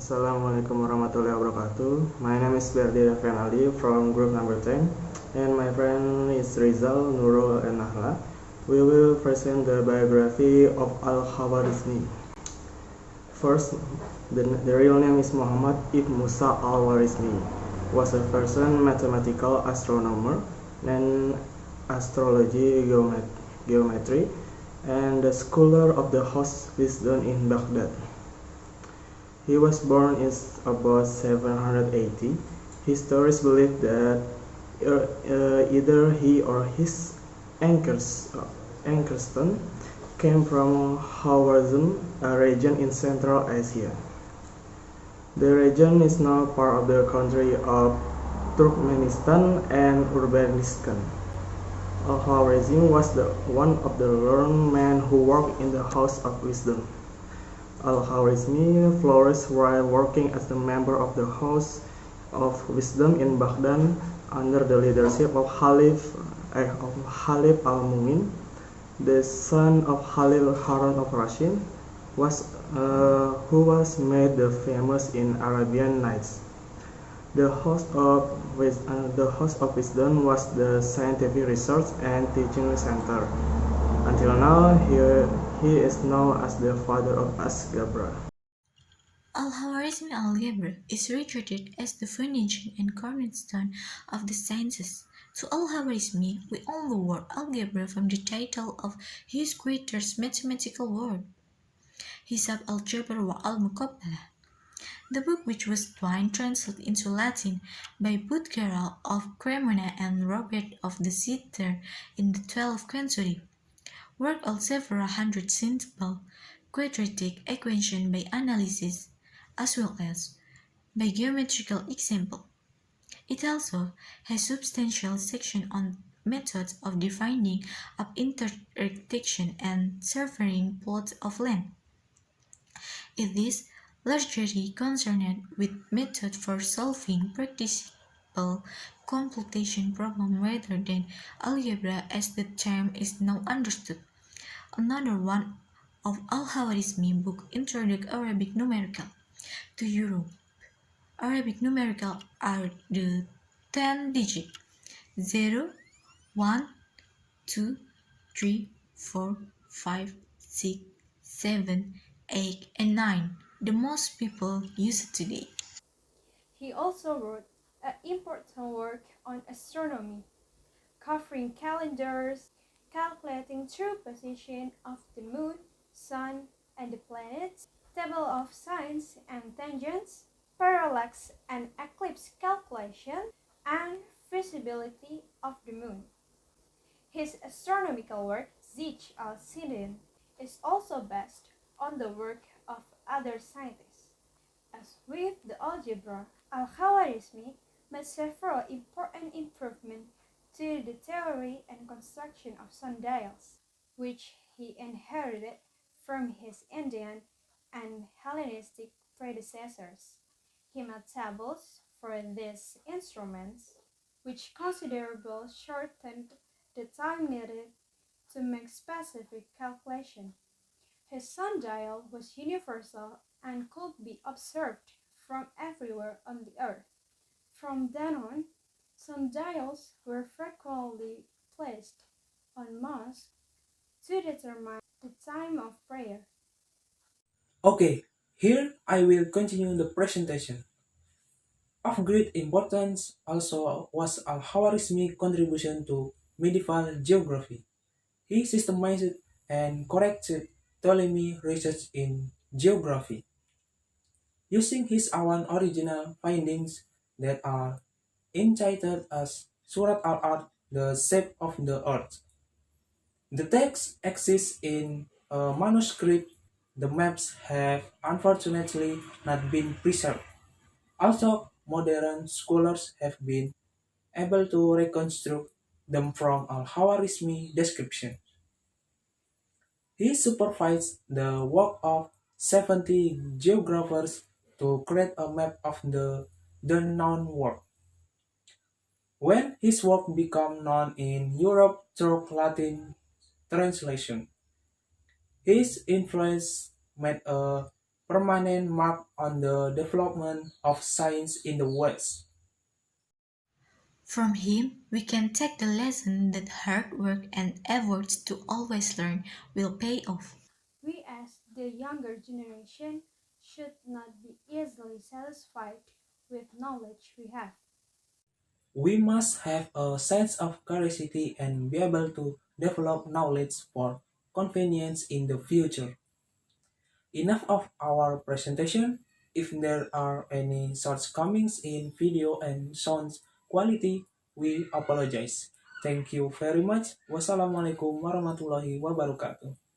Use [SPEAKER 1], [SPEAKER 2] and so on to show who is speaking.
[SPEAKER 1] Assalamualaikum warahmatullahi wabarakatuh. My name is Berdy Refiannaldy from group number 10, and my friend is Rizal, Nurul, and Nahla. We will present the biography of Al-Khawarizmi. First, the real name is Muhammad Ibn Musa Al-Khawarizmi. Was a Persian mathematical astronomer and astrology, geometry, and the scholar of the house wisdom in Baghdad. He was born in about 780. Historians believe that either he or his ancestors came from Khawarizm, a region in Central Asia. The region is now part of the country of Turkmenistan and Uzbekistan. Al-Khawarizmi was one of the learned men who worked in the House of Wisdom. Al-Khawarizmi flourished while working as a member of the House of Wisdom in Baghdad under the leadership of Khalif al-Mu'min, the son of Khalil Harun of Rashid, who was made famous in Arabian Nights. The House of Wisdom was the scientific research and teaching center. Until now, he is known as the father of algebra.
[SPEAKER 2] Al-Khawarizmi algebra is regarded as the foundation and cornerstone of the sciences. To Al-Khawarizmi, we owe the word algebra from the title of his greatest mathematical work, Hisab al-Jabr wa al-Muqabbalah. The book, which was twice translated into Latin by Budgerald of Cremona and Robert of the Citer in the 12th century, worked out several hundred simple quadratic equations by analysis, as well as by geometrical example. It also has substantial section on methods of defining up intersection and severing plots of land. It is largely concerned with method for solving practical computation problems rather than algebra as the term is now understood. Another one of Al-Khawarizmi book introduced Arabic numerical to Europe. Arabic numerical are the 10 digits 0, 1, 2, 3, 4, 5, 6, 7, 8, and 9. The most people use it today.
[SPEAKER 3] He also wrote an important work on astronomy, covering calendars, calculating true position of the moon, sun, and the planets, table of sines and tangents, parallax and eclipse calculation, and visibility of the moon. His astronomical work, Zich al-Sidin, is also based on the work of other scientists. As with the algebra, Al-Khawarizmi made several important improvements to the theory and construction of sundials, which he inherited from his Indian and Hellenistic predecessors. He made tables for these instruments, which considerably shortened the time needed to make specific calculation. His sundial was universal and could be observed from everywhere on the earth. From then on, sundials were frequently placed on mosques to determine the time of prayer.
[SPEAKER 4] Okay, here I will continue the presentation. Of great importance also was Al-Khawarizmi's contribution to medieval geography. He systematized and corrected Ptolemy research in geography, using his own original findings that are entitled as Surat al-Ard, the shape of the earth. The text exists in a manuscript. The maps have unfortunately not been preserved. Also, modern scholars have been able to reconstruct them from Al-Khawarizmi description. He supervised the work of 70 geographers to create a map of the known world. When his work became known in Europe through Latin translation, his influence made a permanent mark on the development of science in the West.
[SPEAKER 2] From him, we can take the lesson that hard work and efforts to always learn will pay off.
[SPEAKER 3] We as the younger generation should not be easily satisfied with knowledge we have.
[SPEAKER 4] We must have a sense of curiosity and be able to develop knowledge for convenience in the future. Enough of our presentation. If there are any shortcomings in video and sound quality, we apologize. Thank you very much. Wassalamualaikum warahmatullahi wabarakatuh.